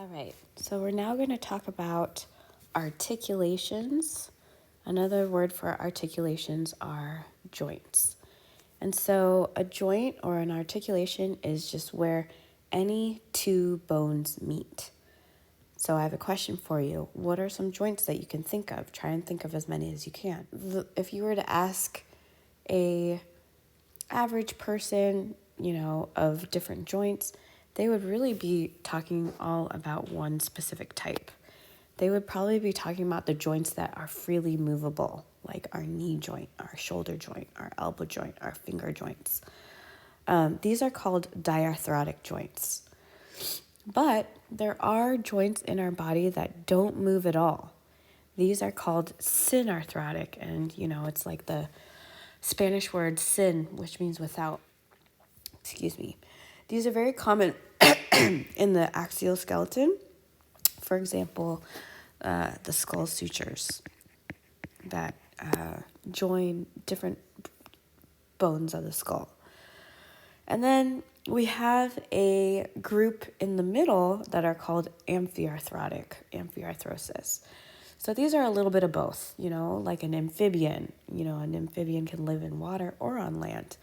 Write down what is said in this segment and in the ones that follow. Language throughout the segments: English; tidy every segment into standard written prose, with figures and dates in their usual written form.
All right, so we're now going to talk about articulations. Another word for articulations are joints. And so a joint or an articulation is just where any two bones meet. So I have a question for you. What are some joints that you can think of? Try and think of as many as you can. If you were to ask a average person, of different joints, they would really be talking all about one specific type. They would probably be talking about the joints that are freely movable, like our knee joint, our shoulder joint, our elbow joint, our finger joints. These are called diarthrotic joints. But there are joints in our body that don't move at all. These are called synarthrotic, and it's like the Spanish word sin, which means without. Excuse me. These are very common in the axial skeleton. For example, the skull sutures that join different bones of the skull. And then we have a group in the middle that are called amphiarthrosis. So these are a little bit of both, like an amphibian. An amphibian can live in water or on land.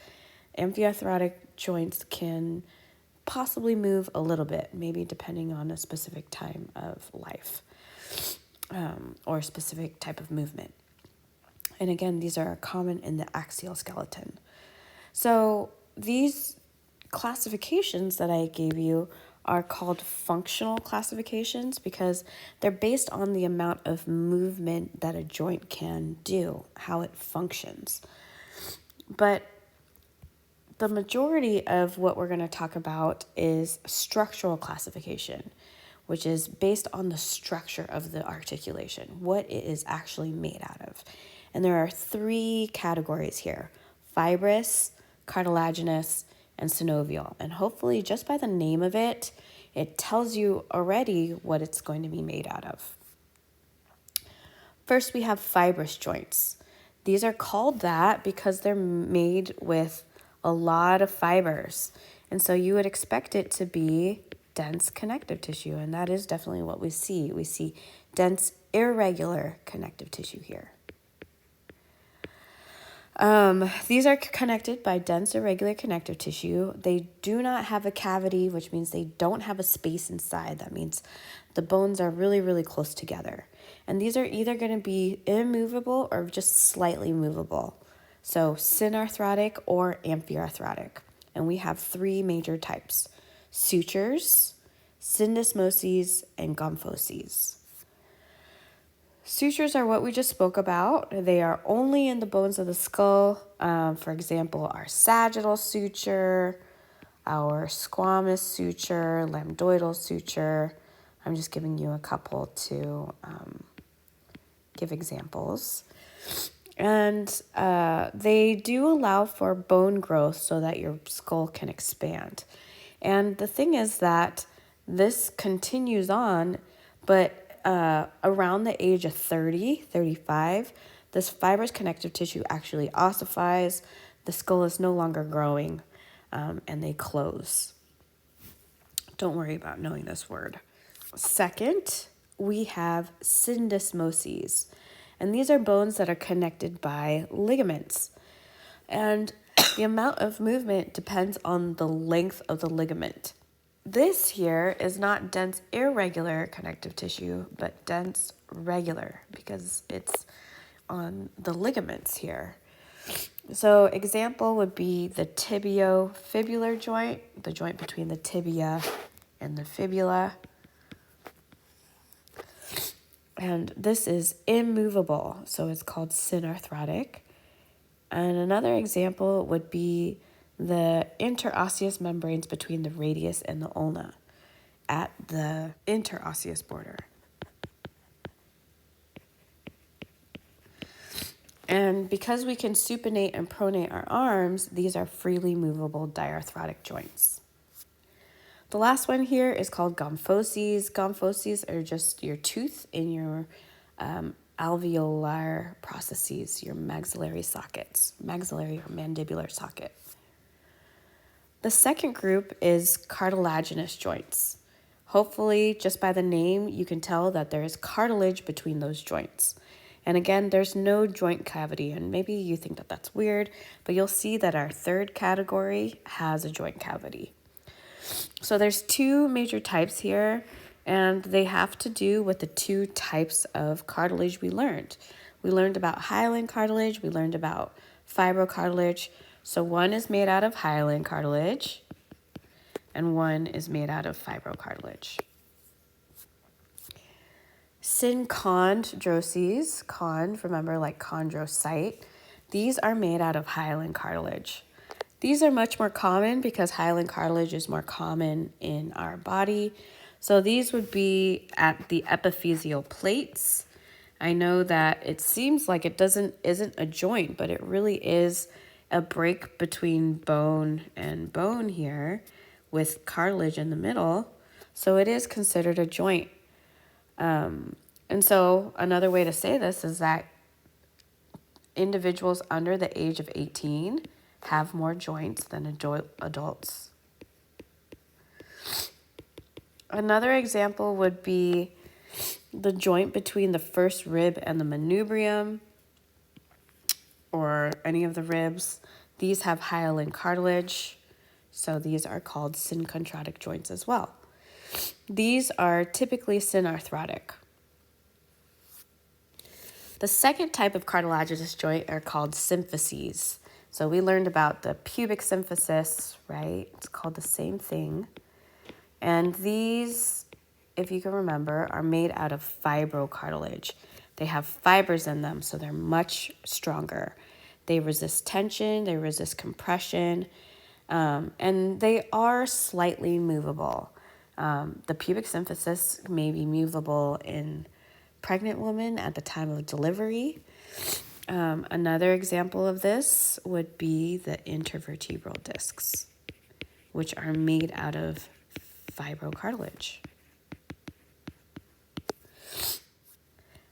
Amphiarthrotic joints can possibly move a little bit, maybe depending on a specific time of life or a specific type of movement. And again, these are common in the axial skeleton. So these classifications that I gave you are called functional classifications because they're based on the amount of movement that a joint can do, how it functions. But the majority of what we're going to talk about is structural classification, which is based on the structure of the articulation, what it is actually made out of. And there are three categories here: fibrous, cartilaginous, and synovial. And hopefully just by the name of it, it tells you already what it's going to be made out of. First, we have fibrous joints. These are called that because they're made with a lot of fibers. And so you would expect it to be dense connective tissue, and that is definitely what we see. We see dense, irregular connective tissue here. These are connected by dense, irregular connective tissue. They do not have a cavity, which means they don't have a space inside. That means the bones are really, really close together. And these are either going to be immovable or just slightly movable. So synarthrotic or amphiarthrotic. And we have three major types: sutures, syndesmoses, and gomphoses. Sutures are what we just spoke about. They are only in the bones of the skull. For example, our sagittal suture, our squamous suture, lambdoidal suture. I'm just giving you a couple to give examples. And they do allow for bone growth so that your skull can expand. And the thing is that this continues on, but around the age of 30, 35, this fibrous connective tissue actually ossifies, the skull is no longer growing, and they close. Don't worry about knowing this word. Second, we have syndesmoses, and these are bones that are connected by ligaments. And the amount of movement depends on the length of the ligament. This here is not dense irregular connective tissue, but dense regular because it's on the ligaments here. So example would be the tibiofibular joint, the joint between the tibia and the fibula. And this is immovable, so it's called synarthrotic. And another example would be the interosseous membranes between the radius and the ulna at the interosseous border. And because we can supinate and pronate our arms, these are freely movable diarthrotic joints. The last one here is called gomphoses. Gomphoses are just your tooth in your alveolar processes, your maxillary sockets, maxillary or mandibular socket. The second group is cartilaginous joints. Hopefully, just by the name, you can tell that there is cartilage between those joints. And again, there's no joint cavity, and maybe you think that that's weird, but you'll see that our third category has a joint cavity. So there's two major types here, and they have to do with the two types of cartilage we learned. We learned about hyaline cartilage, we learned about fibrocartilage. So one is made out of hyaline cartilage, and one is made out of fibrocartilage. Synchondroses, remember like chondrocyte, these are made out of hyaline cartilage. These are much more common because hyaline cartilage is more common in our body. So these would be at the epiphyseal plates. I know that it seems like it isn't a joint, but it really is a break between bone and bone here with cartilage in the middle. So it is considered a joint. And so another way to say this is that individuals under the age of 18 have more joints than adults. Another example would be the joint between the first rib and the manubrium, or any of the ribs. These have hyaline cartilage, so these are called synchondrotic joints as well. These are typically synarthrotic. The second type of cartilaginous joint are called symphyses. So we learned about the pubic symphysis, right? It's called the same thing. And these, if you can remember, are made out of fibrocartilage. They have fibers in them, so they're much stronger. They resist tension, they resist compression, and they are slightly movable. The pubic symphysis may be movable in pregnant women at the time of delivery. Another example of this would be the intervertebral discs, which are made out of fibrocartilage.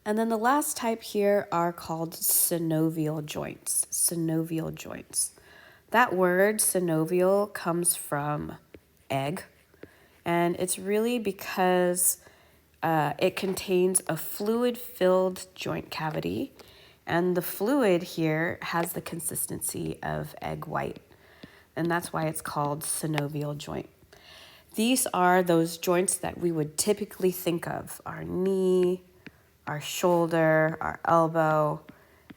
And then the last type here are called synovial joints. Synovial joints. That word synovial comes from egg, and it's really because it contains a fluid-filled joint cavity, and the fluid here has the consistency of egg white, and that's why it's called synovial joint. These are those joints that we would typically think of: our knee, our shoulder, our elbow.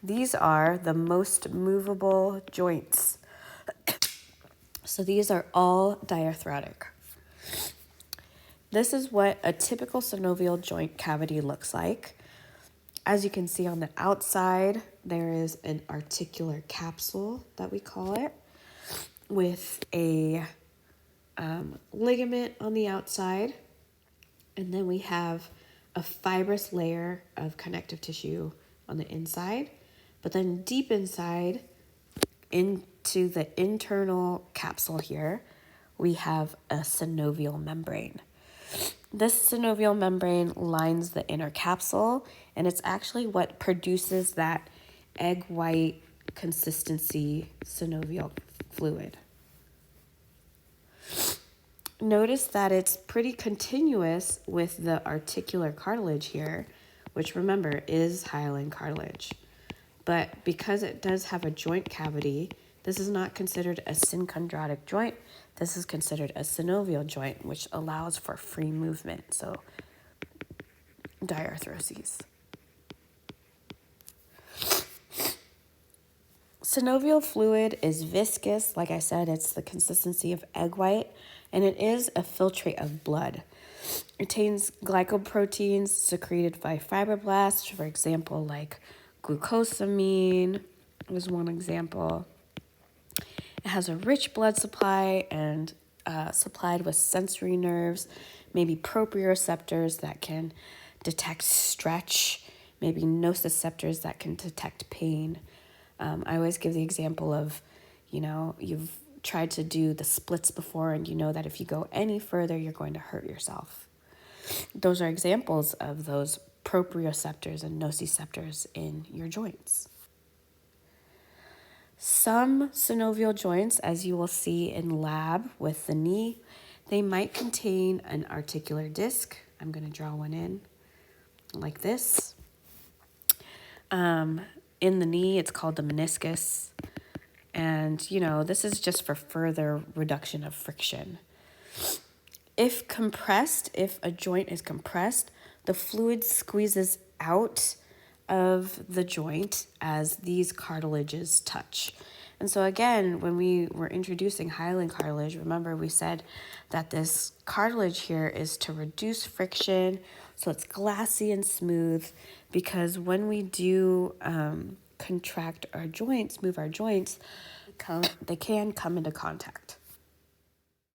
These are the most movable joints. So these are all diarthrotic. This is what a typical synovial joint cavity looks like. As you can see on the outside, there is an articular capsule that we call it, with a ligament on the outside. And then we have a fibrous layer of connective tissue on the inside. But then deep inside, into the internal capsule here, we have a synovial membrane. This synovial membrane lines the inner capsule, and it's actually what produces that egg white consistency synovial fluid. Notice that it's pretty continuous with the articular cartilage here, which remember is hyaline cartilage. But because it does have a joint cavity, this is not considered a synchondrotic joint. This is considered a synovial joint, which allows for free movement, so diarthroses. Synovial fluid is viscous. Like I said, it's the consistency of egg white, and it is a filtrate of blood. It contains glycoproteins secreted by fibroblasts, for example, like glucosamine was one example. It has a rich blood supply and supplied with sensory nerves, maybe proprioceptors that can detect stretch, maybe nociceptors that can detect pain. I always give the example of, you've tried to do the splits before, and you know that if you go any further, you're going to hurt yourself. Those are examples of those proprioceptors and nociceptors in your joints. Some synovial joints, as you will see in lab with the knee, They might contain an articular disc. I'm going to draw one in like this. In the knee, it's called the meniscus. And, this is just for further reduction of friction. If a joint is compressed, the fluid squeezes out of the joint as these cartilages touch. And so again, when we were introducing hyaline cartilage, remember we said that this cartilage here is to reduce friction, so it's glassy and smooth, because when we do contract our joints, move our joints, they can come into contact.